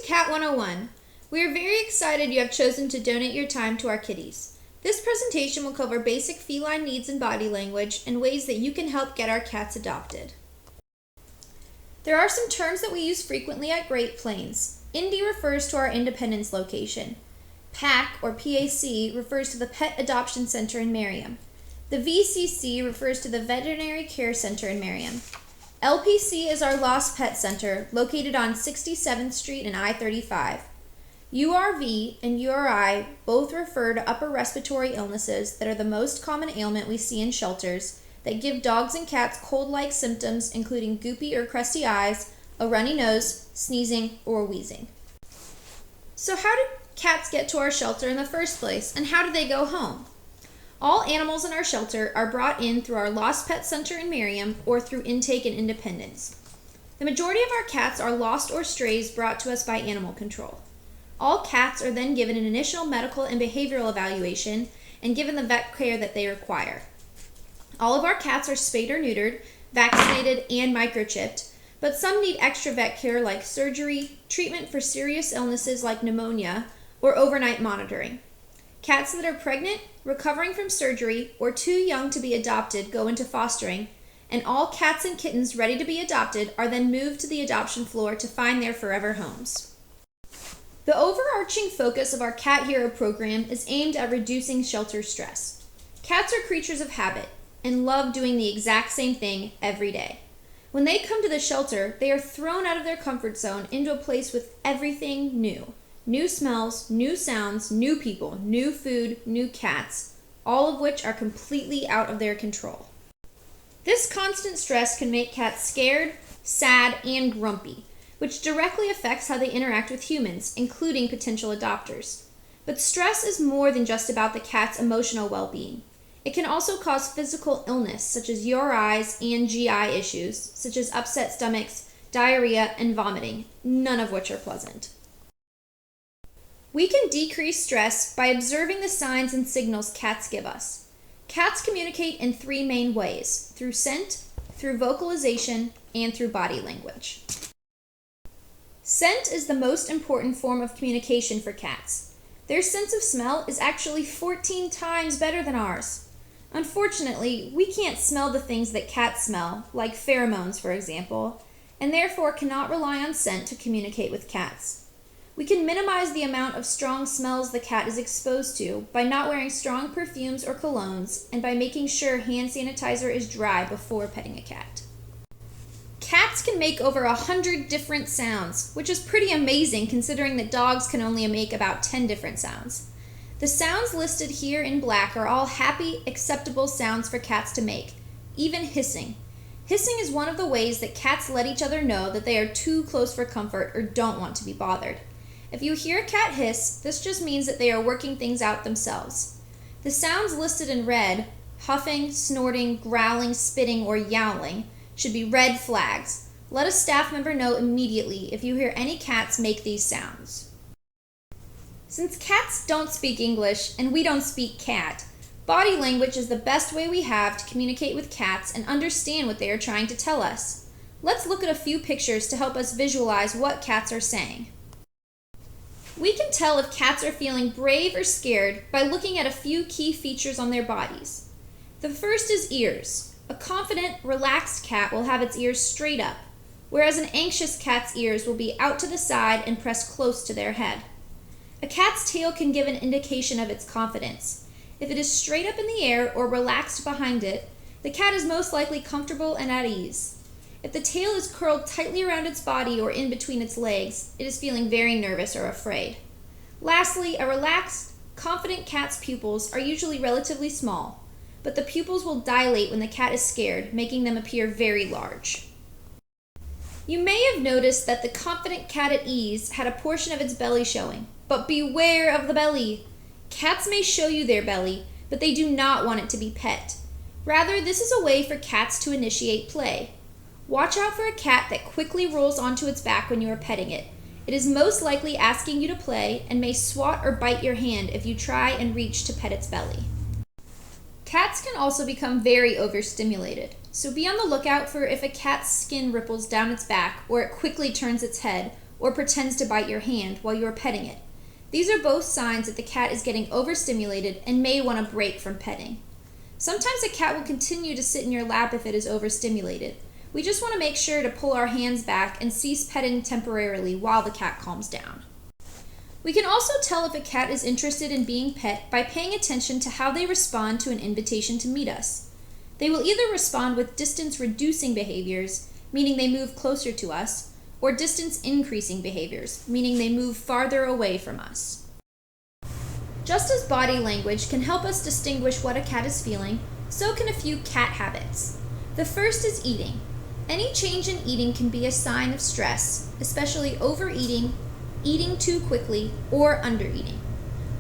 Cat 101. We are very excited you have chosen to donate your time to our kitties. This presentation will cover basic feline needs and body language and ways that you can help get our cats adopted. There are some terms that we use frequently at Great Plains. Indy refers to our Independence location. PAC, or PAC, refers to the Pet Adoption Center in Merriam. The VCC refers to the Veterinary Care Center in Merriam. LPC is our Lost Pet Center, located on 67th Street and I-35. URV and URI both refer to upper respiratory illnesses that are the most common ailment we see in shelters that give dogs and cats cold-like symptoms including goopy or crusty eyes, a runny nose, sneezing, or wheezing. So how did cats get to our shelter in the first place, and how do they go home? All animals in our shelter are brought in through our Lost Pet Center in Merriam or through intake in Independence. The majority of our cats are lost or strays brought to us by animal control. All cats are then given an initial medical and behavioral evaluation and given the vet care that they require. All of our cats are spayed or neutered, vaccinated, and microchipped, but some need extra vet care like surgery, treatment for serious illnesses like pneumonia, or overnight monitoring. Cats that are pregnant, recovering from surgery, or too young to be adopted go into fostering, and all cats and kittens ready to be adopted are then moved to the adoption floor to find their forever homes. The overarching focus of our Cat Hero program is aimed at reducing shelter stress. Cats are creatures of habit and love doing the exact same thing every day. When they come to the shelter, they are thrown out of their comfort zone into a place with everything new. New smells, new sounds, new people, new food, new cats, all of which are completely out of their control. This constant stress can make cats scared, sad, and grumpy, which directly affects how they interact with humans, including potential adopters. But stress is more than just about the cat's emotional well-being. It can also cause physical illness, such as URIs and GI issues, such as upset stomachs, diarrhea, and vomiting, none of which are pleasant. We can decrease stress by observing the signs and signals cats give us. Cats communicate in three main ways: through scent, through vocalization, and through body language. Scent is the most important form of communication for cats. Their sense of smell is actually 14 times better than ours. Unfortunately, we can't smell the things that cats smell, like pheromones, for example, and therefore cannot rely on scent to communicate with cats. We can minimize the amount of strong smells the cat is exposed to by not wearing strong perfumes or colognes and by making sure hand sanitizer is dry before petting a cat. Cats can make over 100 different sounds, which is pretty amazing considering that dogs can only make about 10 different sounds. The sounds listed here in black are all happy, acceptable sounds for cats to make, even hissing. Hissing is one of the ways that cats let each other know that they are too close for comfort or don't want to be bothered. If you hear a cat hiss, this just means that they are working things out themselves. The sounds listed in red, huffing, snorting, growling, spitting, or yowling, should be red flags. Let a staff member know immediately if you hear any cats make these sounds. Since cats don't speak English and we don't speak cat, body language is the best way we have to communicate with cats and understand what they are trying to tell us. Let's look at a few pictures to help us visualize what cats are saying. We can tell if cats are feeling brave or scared by looking at a few key features on their bodies. The first is ears. A confident, relaxed cat will have its ears straight up, whereas an anxious cat's ears will be out to the side and pressed close to their head. A cat's tail can give an indication of its confidence. If it is straight up in the air or relaxed behind it, the cat is most likely comfortable and at ease. If the tail is curled tightly around its body or in between its legs, it is feeling very nervous or afraid. Lastly, a relaxed, confident cat's pupils are usually relatively small, but the pupils will dilate when the cat is scared, making them appear very large. You may have noticed that the confident cat at ease had a portion of its belly showing, but beware of the belly. Cats may show you their belly, but they do not want it to be pet. Rather, this is a way for cats to initiate play. Watch out for a cat that quickly rolls onto its back when you are petting it. It is most likely asking you to play and may swat or bite your hand if you try and reach to pet its belly. Cats can also become very overstimulated, so be on the lookout for if a cat's skin ripples down its back or it quickly turns its head, or pretends to bite your hand while you are petting it. These are both signs that the cat is getting overstimulated and may want a break from petting. Sometimes a cat will continue to sit in your lap if it is overstimulated. We just want to make sure to pull our hands back and cease petting temporarily while the cat calms down. We can also tell if a cat is interested in being pet by paying attention to how they respond to an invitation to meet us. They will either respond with distance-reducing behaviors, meaning they move closer to us, or distance-increasing behaviors, meaning they move farther away from us. Just as body language can help us distinguish what a cat is feeling, so can a few cat habits. The first is eating. Any change in eating can be a sign of stress, especially overeating, eating too quickly, or undereating.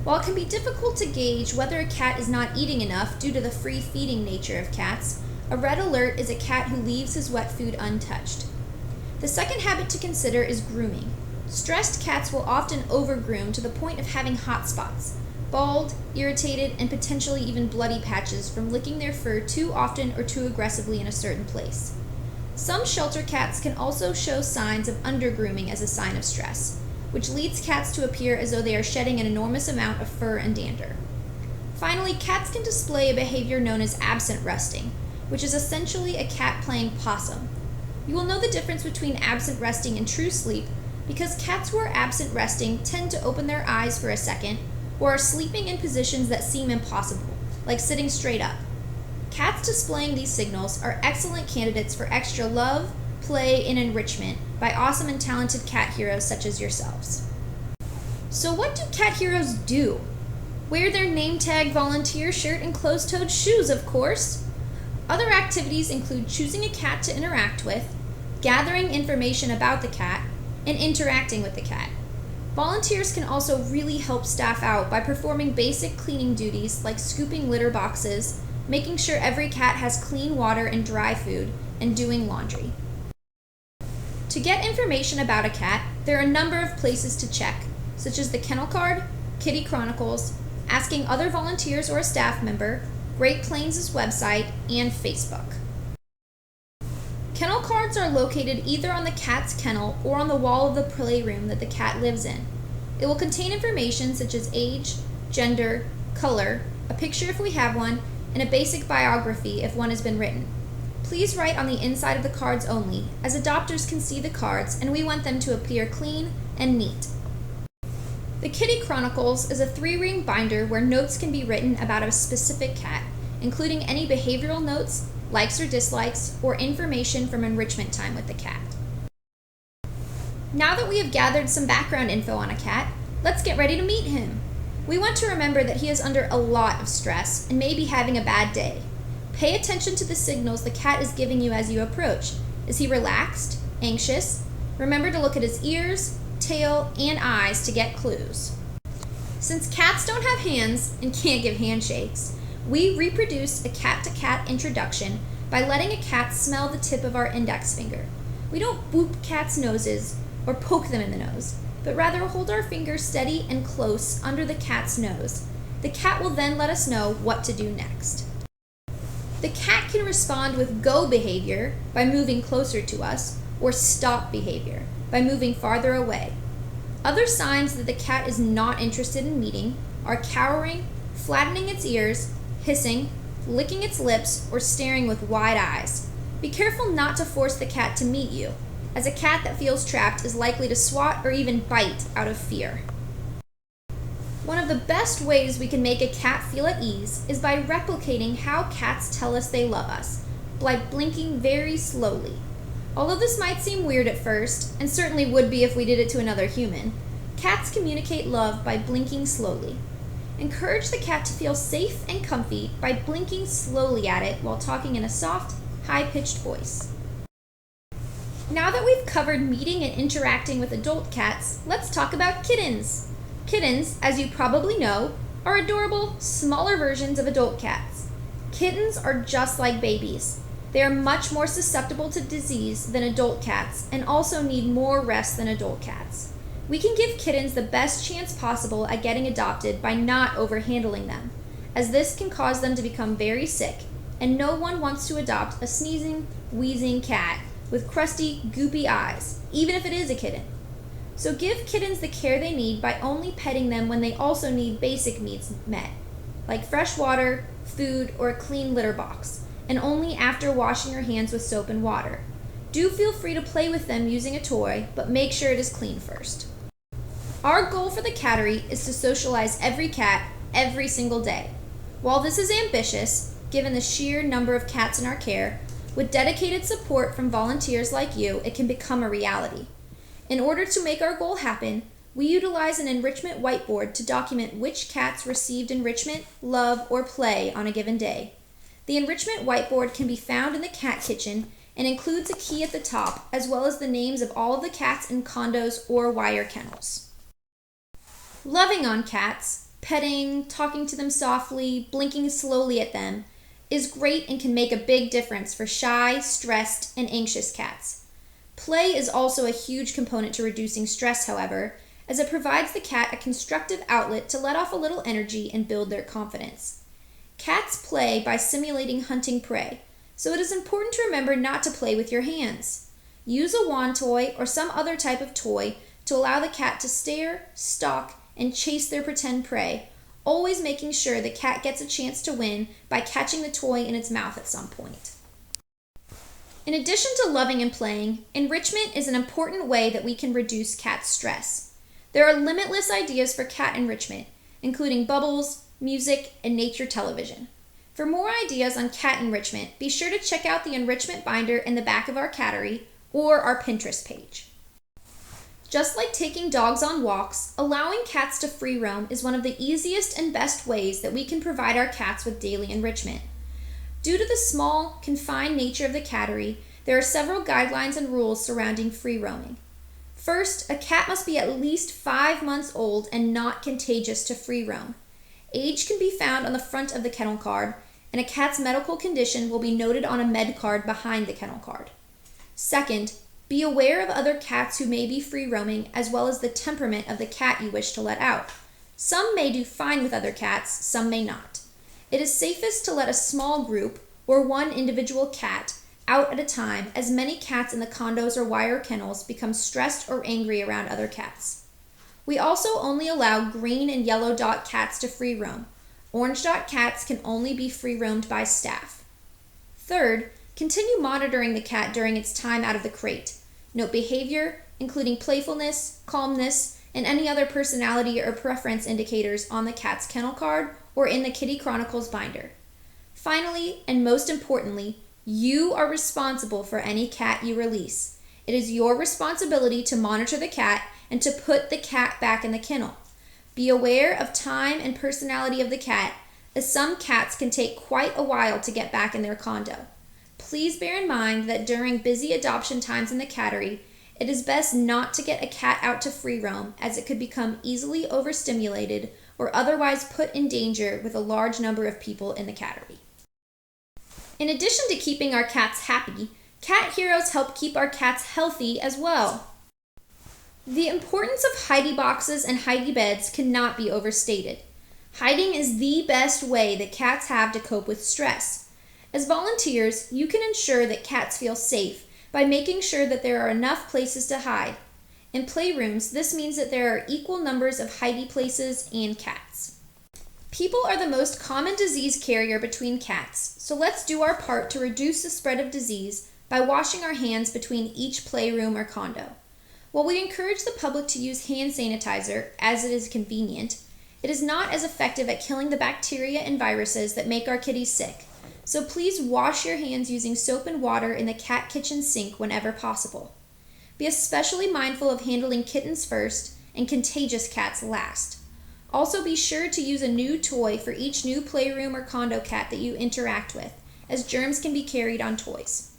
While it can be difficult to gauge whether a cat is not eating enough due to the free feeding nature of cats, a red alert is a cat who leaves his wet food untouched. The second habit to consider is grooming. Stressed cats will often overgroom to the point of having hot spots, bald, irritated, and potentially even bloody patches from licking their fur too often or too aggressively in a certain place. Some shelter cats can also show signs of undergrooming as a sign of stress, which leads cats to appear as though they are shedding an enormous amount of fur and dander. Finally, cats can display a behavior known as absent resting, which is essentially a cat playing possum. You will know the difference between absent resting and true sleep because cats who are absent resting tend to open their eyes for a second or are sleeping in positions that seem impossible, like sitting straight up. Cats displaying these signals are excellent candidates for extra love, play, and enrichment by awesome and talented cat heroes such as yourselves. So what do cat heroes do? Wear their name tag volunteer shirt and closed-toed shoes, of course. Other activities include choosing a cat to interact with, gathering information about the cat, and interacting with the cat. Volunteers can also really help staff out by performing basic cleaning duties like scooping litter boxes, making sure every cat has clean water and dry food, and doing laundry. To get information about a cat, there are a number of places to check, such as the Kennel Card, Kitty Chronicles, asking other volunteers or a staff member, Great Plains' website, and Facebook. Kennel cards are located either on the cat's kennel or on the wall of the playroom that the cat lives in. It will contain information such as age, gender, color, a picture if we have one, and a basic biography if one has been written. Please write on the inside of the cards only, as adopters can see the cards and we want them to appear clean and neat. The Kitty Chronicles is a 3-ring binder where notes can be written about a specific cat, including any behavioral notes, likes or dislikes, or information from enrichment time with the cat. Now that we have gathered some background info on a cat, let's get ready to meet him. We want to remember that he is under a lot of stress and may be having a bad day. Pay attention to the signals the cat is giving you as you approach. Is he relaxed? Anxious? Remember to look at his ears, tail, and eyes to get clues. Since cats don't have hands and can't give handshakes, we reproduce a cat-to-cat introduction by letting a cat smell the tip of our index finger. We don't boop cats' noses or poke them in the nose, but rather hold our finger steady and close under the cat's nose. The cat will then let us know what to do next. The cat can respond with go behavior by moving closer to us, or stop behavior by moving farther away. Other signs that the cat is not interested in meeting are cowering, flattening its ears, hissing, licking its lips, or staring with wide eyes. Be careful not to force the cat to meet you, as a cat that feels trapped is likely to swat or even bite out of fear. One of the best ways we can make a cat feel at ease is by replicating how cats tell us they love us, by blinking very slowly. Although this might seem weird at first, and certainly would be if we did it to another human, cats communicate love by blinking slowly. Encourage the cat to feel safe and comfy by blinking slowly at it while talking in a soft, high-pitched voice. Now that we've covered meeting and interacting with adult cats, let's talk about kittens. Kittens, as you probably know, are adorable, smaller versions of adult cats. Kittens are just like babies. They are much more susceptible to disease than adult cats and also need more rest than adult cats. We can give kittens the best chance possible at getting adopted by not overhandling them, as this can cause them to become very sick, and no one wants to adopt a sneezing, wheezing cat with crusty, goopy eyes, even if it is a kitten. So give kittens the care they need by only petting them when they also need basic needs met, like fresh water, food, or a clean litter box, and only after washing your hands with soap and water. Do feel free to play with them using a toy, but make sure it is clean first. Our goal for the cattery is to socialize every cat every single day. While this is ambitious, given the sheer number of cats in our care, with dedicated support from volunteers like you, it can become a reality. In order to make our goal happen, we utilize an enrichment whiteboard to document which cats received enrichment, love, or play on a given day. The enrichment whiteboard can be found in the cat kitchen and includes a key at the top, as well as the names of all of the cats in condos or wire kennels. Loving on cats, petting, talking to them softly, blinking slowly at them, is great and can make a big difference for shy, stressed, and anxious cats. Play is also a huge component to reducing stress, however, as it provides the cat a constructive outlet to let off a little energy and build their confidence. Cats play by simulating hunting prey, so it is important to remember not to play with your hands. Use a wand toy or some other type of toy to allow the cat to stare, stalk, and chase their pretend prey, always making sure the cat gets a chance to win by catching the toy in its mouth at some point. In addition to loving and playing, enrichment is an important way that we can reduce cat stress. There are limitless ideas for cat enrichment, including bubbles, music, and nature television. For more ideas on cat enrichment, be sure to check out the enrichment binder in the back of our cattery or our Pinterest page. Just like taking dogs on walks, allowing cats to free roam is one of the easiest and best ways that we can provide our cats with daily enrichment. Due to the small, confined nature of the cattery, there are several guidelines and rules surrounding free roaming. First, a cat must be at least 5 months old and not contagious to free roam. Age can be found on the front of the kennel card, and a cat's medical condition will be noted on a med card behind the kennel card. Second, be aware of other cats who may be free roaming, as well as the temperament of the cat you wish to let out. Some may do fine with other cats, some may not. It is safest to let a small group, or one individual cat, out at a time, as many cats in the condos or wire kennels become stressed or angry around other cats. We also only allow green and yellow dot cats to free roam. Orange dot cats can only be free roamed by staff. Third, continue monitoring the cat during its time out of the crate. Note behavior, including playfulness, calmness, and any other personality or preference indicators on the cat's kennel card or in the Kitty Chronicles binder. Finally, and most importantly, you are responsible for any cat you release. It is your responsibility to monitor the cat and to put the cat back in the kennel. Be aware of time and personality of the cat, as some cats can take quite a while to get back in their condo. Please bear in mind that during busy adoption times in the cattery, it is best not to get a cat out to free roam, as it could become easily overstimulated or otherwise put in danger with a large number of people in the cattery. In addition to keeping our cats happy, cat heroes help keep our cats healthy as well. The importance of Heidi boxes and Heidi beds cannot be overstated. Hiding is the best way that cats have to cope with stress. As volunteers, you can ensure that cats feel safe by making sure that there are enough places to hide. In playrooms, this means that there are equal numbers of Heidi places and cats. People are the most common disease carrier between cats, so let's do our part to reduce the spread of disease by washing our hands between each playroom or condo. While we encourage the public to use hand sanitizer, as it is convenient, it is not as effective at killing the bacteria and viruses that make our kitties sick. So please wash your hands using soap and water in the cat kitchen sink whenever possible. Be especially mindful of handling kittens first and contagious cats last. Also be sure to use a new toy for each new playroom or condo cat that you interact with, as germs can be carried on toys.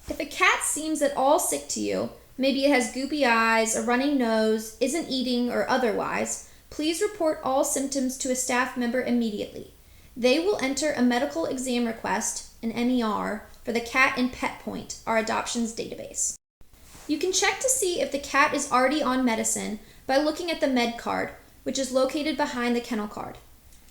If a cat seems at all sick to you, maybe it has goopy eyes, a running nose, isn't eating, or otherwise, please report all symptoms to a staff member immediately. They will enter a medical exam request, an MER, for the cat in Pet Point, our adoptions database. You can check to see if the cat is already on medicine by looking at the med card, which is located behind the kennel card.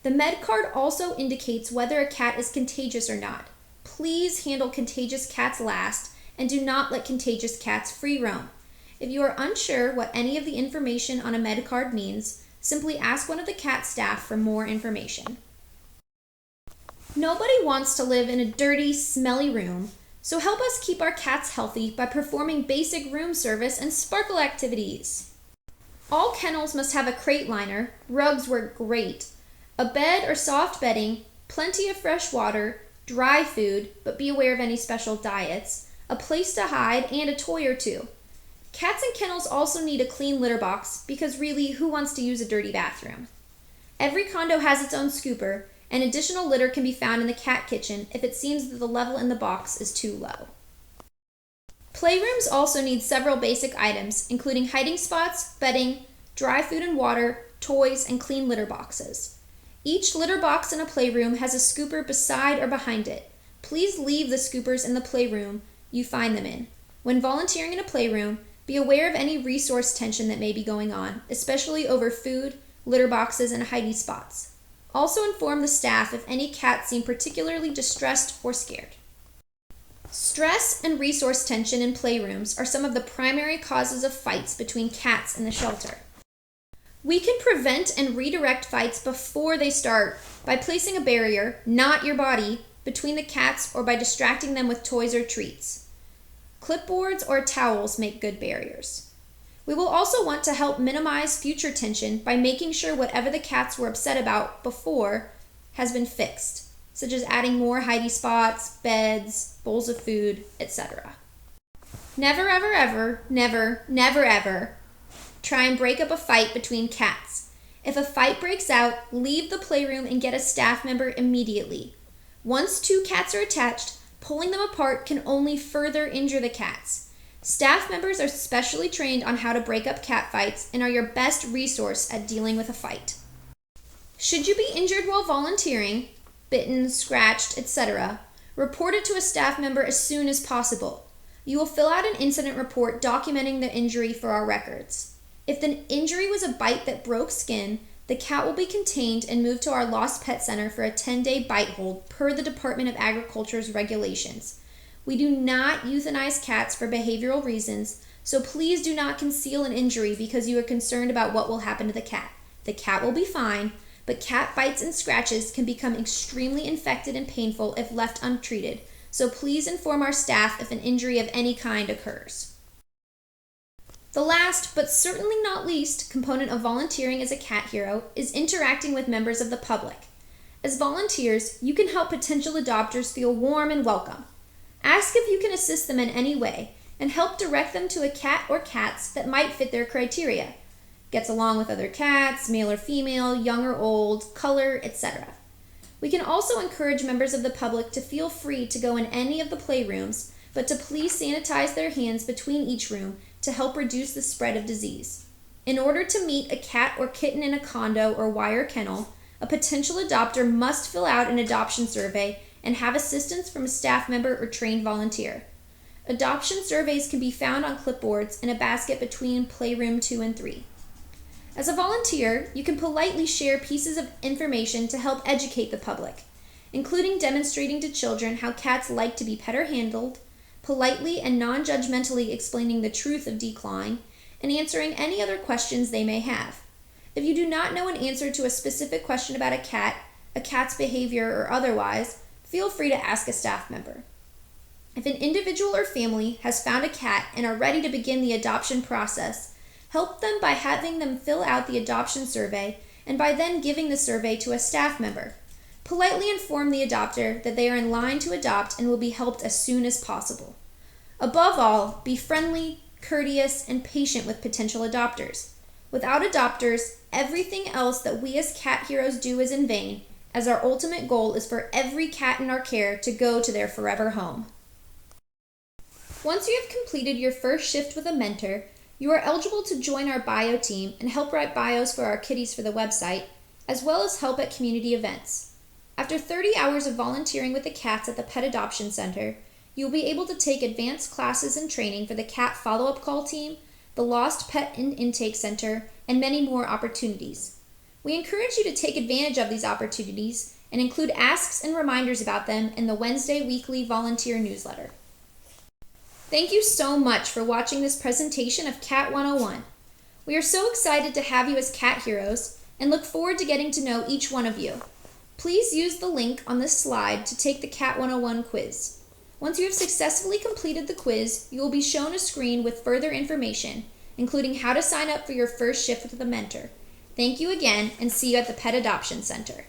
The med card also indicates whether a cat is contagious or not. Please handle contagious cats last and do not let contagious cats free roam. If you are unsure what any of the information on a med card means, simply ask one of the cat staff for more information. Nobody wants to live in a dirty, smelly room, so help us keep our cats healthy by performing basic room service and sparkle activities. All kennels must have a crate liner, rugs work great, a bed or soft bedding, plenty of fresh water, dry food, but be aware of any special diets, a place to hide, and a toy or two. Cats and kennels also need a clean litter box because really, who wants to use a dirty bathroom? Every condo has its own scooper, and additional litter can be found in the cat kitchen if it seems that the level in the box is too low. Playrooms also need several basic items, including hiding spots, bedding, dry food and water, toys, and clean litter boxes. Each litter box in a playroom has a scooper beside or behind it. Please leave the scoopers in the playroom you find them in. When volunteering in a playroom, be aware of any resource tension that may be going on, especially over food, litter boxes, and hidey spots. Also inform the staff if any cats seem particularly distressed or scared. Stress and resource tension in playrooms are some of the primary causes of fights between cats in the shelter. We can prevent and redirect fights before they start by placing a barrier, not your body, between the cats or by distracting them with toys or treats. Clipboards or towels make good barriers. We will also want to help minimize future tension by making sure whatever the cats were upset about before has been fixed, such as adding more hidey spots, beds, bowls of food, etc. Never ever ever, never, never ever try and break up a fight between cats. If a fight breaks out, leave the playroom and get a staff member immediately. Once two cats are attached, pulling them apart can only further injure the cats. Staff members are specially trained on how to break up cat fights and are your best resource at dealing with a fight. Should you be injured while volunteering, bitten, scratched, etc., report it to a staff member as soon as possible. You will fill out an incident report documenting the injury for our records. If the injury was a bite that broke skin, the cat will be contained and moved to our Lost Pet Center for a 10-day bite hold per the Department of Agriculture's regulations. We do not euthanize cats for behavioral reasons, so please do not conceal an injury because you are concerned about what will happen to the cat. The cat will be fine, but cat bites and scratches can become extremely infected and painful if left untreated, so please inform our staff if an injury of any kind occurs. The last, but certainly not least, component of volunteering as a cat hero is interacting with members of the public. As volunteers, you can help potential adopters feel warm and welcome. Ask if you can assist them in any way, and help direct them to a cat or cats that might fit their criteria. Gets along with other cats, male or female, young or old, color, etc. We can also encourage members of the public to feel free to go in any of the playrooms, but to please sanitize their hands between each room to help reduce the spread of disease. In order to meet a cat or kitten in a condo or wire kennel, a potential adopter must fill out an adoption survey and have assistance from a staff member or trained volunteer. Adoption surveys can be found on clipboards in a basket between playroom 2 and 3. As a volunteer, you can politely share pieces of information to help educate the public, including demonstrating to children how cats like to be pet or handled, politely and non-judgmentally explaining the truth of declawing, and answering any other questions they may have. If you do not know an answer to a specific question about a cat's behavior, or otherwise, feel free to ask a staff member. If an individual or family has found a cat and are ready to begin the adoption process, help them by having them fill out the adoption survey and by then giving the survey to a staff member. Politely inform the adopter that they are in line to adopt and will be helped as soon as possible. Above all, be friendly, courteous, and patient with potential adopters. Without adopters, everything else that we as cat heroes do is in vain, as our ultimate goal is for every cat in our care to go to their forever home. Once you have completed your first shift with a mentor, you are eligible to join our bio team and help write bios for our kitties for the website, as well as help at community events. After 30 hours of volunteering with the cats at the Pet Adoption Center, you will be able to take advanced classes and training for the Cat Follow-Up Call Team, the Lost Pet Intake Center, and many more opportunities. We encourage you to take advantage of these opportunities and include asks and reminders about them in the Wednesday weekly volunteer newsletter. Thank you so much for watching this presentation of Cat 101. We are so excited to have you as cat heroes and look forward to getting to know each one of you. Please use the link on this slide to take the Cat 101 quiz. Once you have successfully completed the quiz, you will be shown a screen with further information, including how to sign up for your first shift with a mentor. Thank you again, and see you at the Pet Adoption Center.